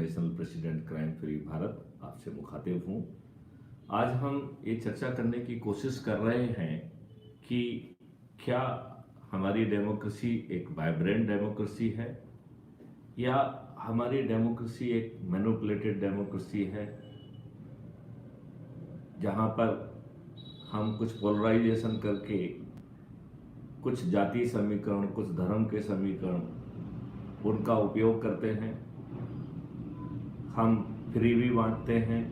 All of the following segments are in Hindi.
International president crime free Bharat आपसे मुखातिब हूँ। आज हम ये चर्चा करने की कोशिश कर रहे हैं कि क्या हमारी डेमोक्रेसी एक वाइब्रेंट डेमोक्रेसी है या हमारी डेमोक्रेसी एक मैनिपुलेटेड डेमोक्रेसी है, जहाँ पर हम कुछ पोलराइजेशन करके कुछ जातीय समीकरण, कुछ धर्म के समीकरण उनका उपयोग करते हैं। हम फ्री भी बांटते हैं,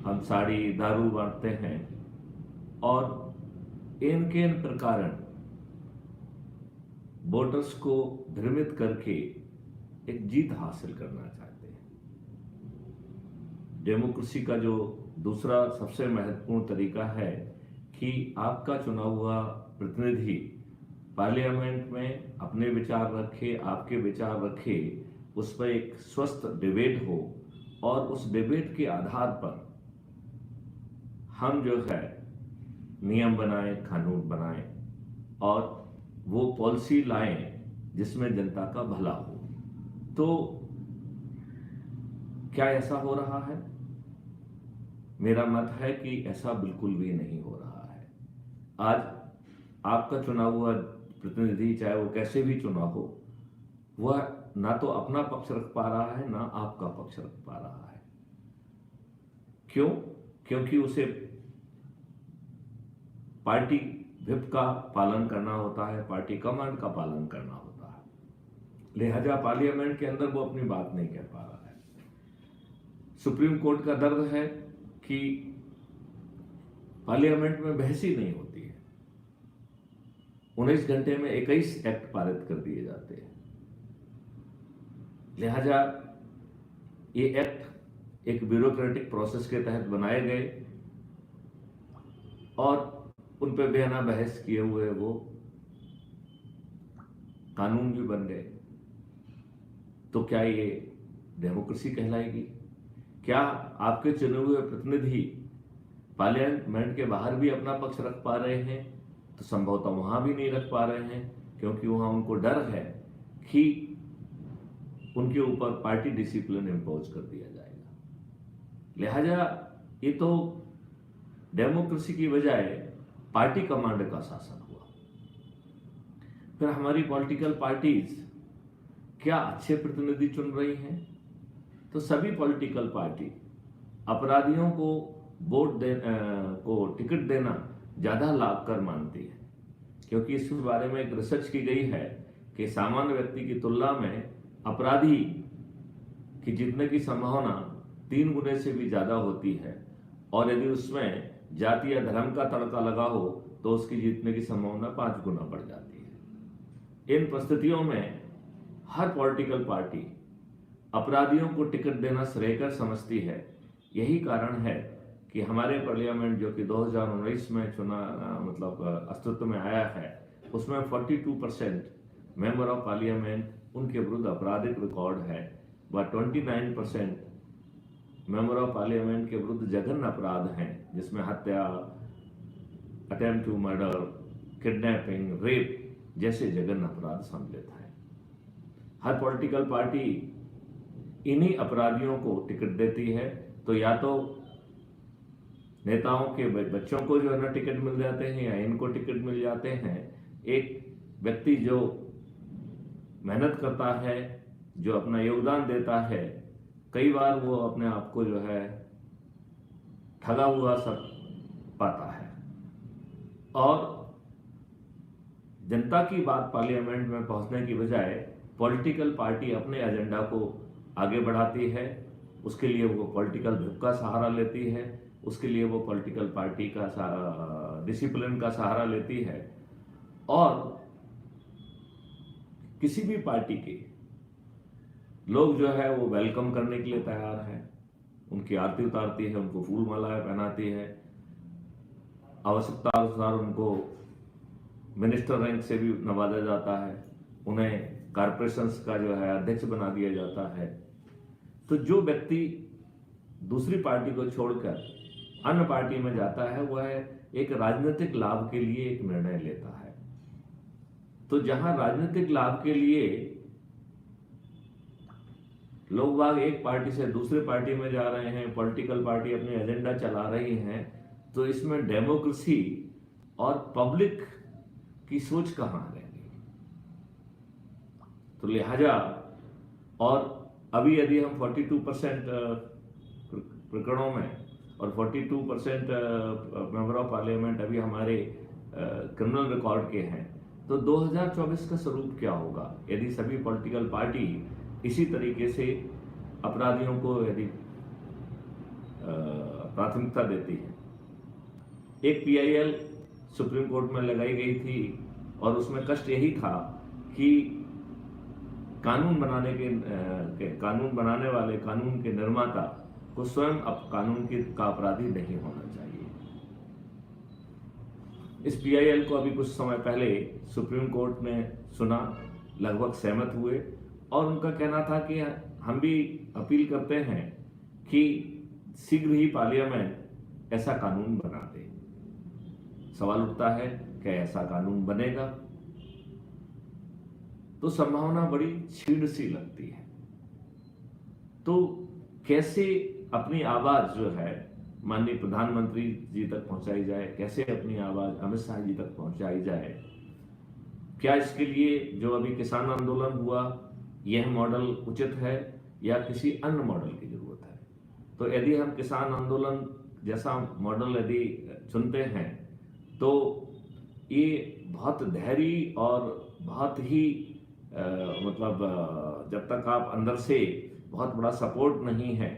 हम साड़ी दारू बांटते हैं और इनके प्रकार वोटर्स को भ्रमित करके एक जीत हासिल करना चाहते हैं। डेमोक्रेसी का जो दूसरा सबसे महत्वपूर्ण तरीका है कि आपका चुना हुआ प्रतिनिधि पार्लियामेंट में अपने विचार रखे, आपके विचार रखे, उस पर एक स्वस्थ डिबेट हो और उस डिबेट के आधार पर हम जो है नियम बनाएं, कानून बनाएं और वो पॉलिसी लाएं जिसमें जनता का भला हो। तो क्या ऐसा हो रहा है? मेरा मत है कि ऐसा बिल्कुल भी नहीं हो रहा है। आज आपका चुना हुआ प्रतिनिधि, चाहे वो कैसे भी चुना हो, वह ना तो अपना पक्ष रख पा रहा है, ना आपका पक्ष रख पा रहा है। क्यों? क्योंकि उसे पार्टी व्हिप का पालन करना होता है, पार्टी कमांड का पालन करना होता है, लिहाजा पार्लियामेंट के अंदर वो अपनी बात नहीं कह पा रहा है। सुप्रीम कोर्ट का दर्द है कि पार्लियामेंट में बहस ही नहीं होती है। 19 घंटे में 21 एक्ट पारित कर दिए जाते हैं। लिहाजा ये एक्ट एक ब्यूरोक्रेटिक प्रोसेस के तहत बनाए गए और उन पे बिना बहस किए हुए वो कानून भी बन गए। तो क्या ये डेमोक्रेसी कहलाएगी? क्या आपके चुने हुए प्रतिनिधि पार्लियामेंट के बाहर भी अपना पक्ष रख पा रहे हैं? तो संभवतः वहां भी नहीं रख पा रहे हैं, क्योंकि वहां उनको डर है कि उनके ऊपर पार्टी डिसिप्लिन इम्पोज कर दिया जाएगा। लिहाजा ये तो डेमोक्रेसी की बजाय पार्टी कमांड का शासन हुआ। फिर हमारी पॉलिटिकल पार्टीज क्या अच्छे प्रतिनिधि चुन रही हैं? तो सभी पॉलिटिकल पार्टी अपराधियों को टिकट देना ज्यादा लाभकर मानती है, क्योंकि इस बारे में एक रिसर्च की गई है कि सामान्य व्यक्ति की तुलना में अपराधी की जीतने की संभावना 3 गुने से भी ज्यादा होती है, और यदि उसमें जाति या धर्म का तड़का लगा हो तो उसकी जीतने की संभावना 5 गुना बढ़ जाती है। इन परिस्थितियों में हर पॉलिटिकल पार्टी अपराधियों को टिकट देना श्रेयकर समझती है। यही कारण है कि हमारे पार्लियामेंट जो कि 2019 में अस्तित्व में आया है, उसमें 42% मेंबर ऑफ पार्लियामेंट उनके विरुद्ध आपराधिक रिकॉर्ड है, व 29% मेंबर ऑफ पार्लियामेंट के विरुद्ध जघन्य अपराध हैं, जिसमें हत्या, attempt to murder, kidnapping, rape जैसे जघन्य अपराध सम्मिलित हैं। हर पॉलिटिकल पार्टी इन्हीं अपराधियों को टिकट देती है, तो या तो नेताओं के बच्चों को जो है ना टिकट मिल जाते हैं या इनको टिकट मिल जाते हैं। एक व्यक्ति जो मेहनत करता है, जो अपना योगदान देता है, कई बार वो अपने आप को जो है ठगा हुआ सब पाता है, और जनता की बात पार्लियामेंट में पहुंचने की बजाय पॉलिटिकल पार्टी अपने एजेंडा को आगे बढ़ाती है। उसके लिए वो पॉलिटिकल व्हिप का सहारा लेती है, उसके लिए वो पॉलिटिकल पार्टी का डिसिप्लिन का सहारा लेती है, और किसी भी पार्टी के लोग जो है वो वेलकम करने के लिए तैयार है, उनकी आरती उतारती है, उनको फूल मालाएं पहनाती है, आवश्यकता अनुसार उनको मिनिस्टर रैंक से भी नवाजा जाता है, उन्हें कॉर्पोरेशंस का जो है अध्यक्ष बना दिया जाता है। तो जो व्यक्ति दूसरी पार्टी को छोड़कर अन्य पार्टी में जाता है, वह एक राजनीतिक लाभ के लिए एक निर्णय लेता है। तो जहां राजनीतिक लाभ के लिए लोग बाग एक पार्टी से दूसरे पार्टी में जा रहे हैं, पॉलिटिकल पार्टी अपने एजेंडा चला रही हैं, तो इसमें डेमोक्रेसी और पब्लिक की सोच कहाँ रह गई? तो लिहाजा, और अभी यदि हम 42% प्रकरणों में और 42% मेंबर ऑफ पार्लियामेंट अभी हमारे क्रिमिनल रिकॉर्ड के हैं, तो 2024 का स्वरूप क्या होगा यदि सभी पॉलिटिकल पार्टी इसी तरीके से अपराधियों को यदि प्राथमिकता देती है? एक पीआईएल सुप्रीम कोर्ट में लगाई गई थी और उसमें कष्ट यही था कि कानून बनाने वाले, कानून के निर्माता को स्वयं अब कानून का अपराधी नहीं होना चाहिए। इस पीआईएल को अभी कुछ समय पहले सुप्रीम कोर्ट ने सुना, लगभग सहमत हुए, और उनका कहना था कि हम भी अपील करते हैं कि शीघ्र ही पार्लियामेंट ऐसा कानून बना दे। सवाल उठता है कि ऐसा कानून बनेगा? तो संभावना बड़ी क्षीण सी लगती है। तो कैसे अपनी आवाज जो है माननीय प्रधानमंत्री जी तक पहुंचाई जाए, कैसे अपनी आवाज अमित शाह जी तक पहुंचाई जाए? क्या इसके लिए जो अभी किसान आंदोलन हुआ, यह मॉडल उचित है या किसी अन्य मॉडल की जरूरत है? तो यदि हम किसान आंदोलन जैसा मॉडल यदि चुनते हैं, तो ये बहुत धैर्य और बहुत ही जब तक आप अंदर से बहुत बड़ा सपोर्ट नहीं है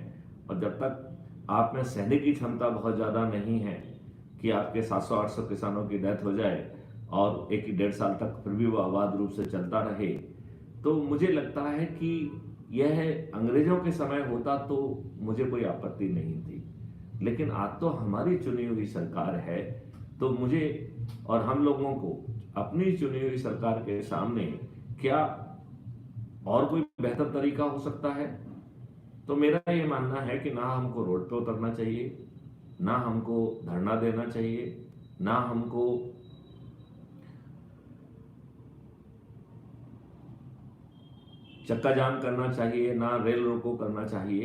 और जब तक आप में सहने की क्षमता बहुत ज़्यादा नहीं है कि आपके 700-800 किसानों की डेथ हो जाए और 1-1.5 साल तक फिर भी वो आबाद रूप से चलता रहे, तो मुझे लगता है कि यह अंग्रेजों के समय होता तो मुझे कोई आपत्ति नहीं थी, लेकिन आज तो हमारी चुनी हुई सरकार है, तो मुझे और हम लोगों को अपनी चुनी हुई सरकार के सामने क्या और कोई बेहतर तरीका हो सकता है? तो मेरा ये मानना है कि ना हमको रोड पे उतरना चाहिए, ना हमको धरना देना चाहिए, ना हमको चक्का जाम करना चाहिए, ना रेल रोको करना चाहिए।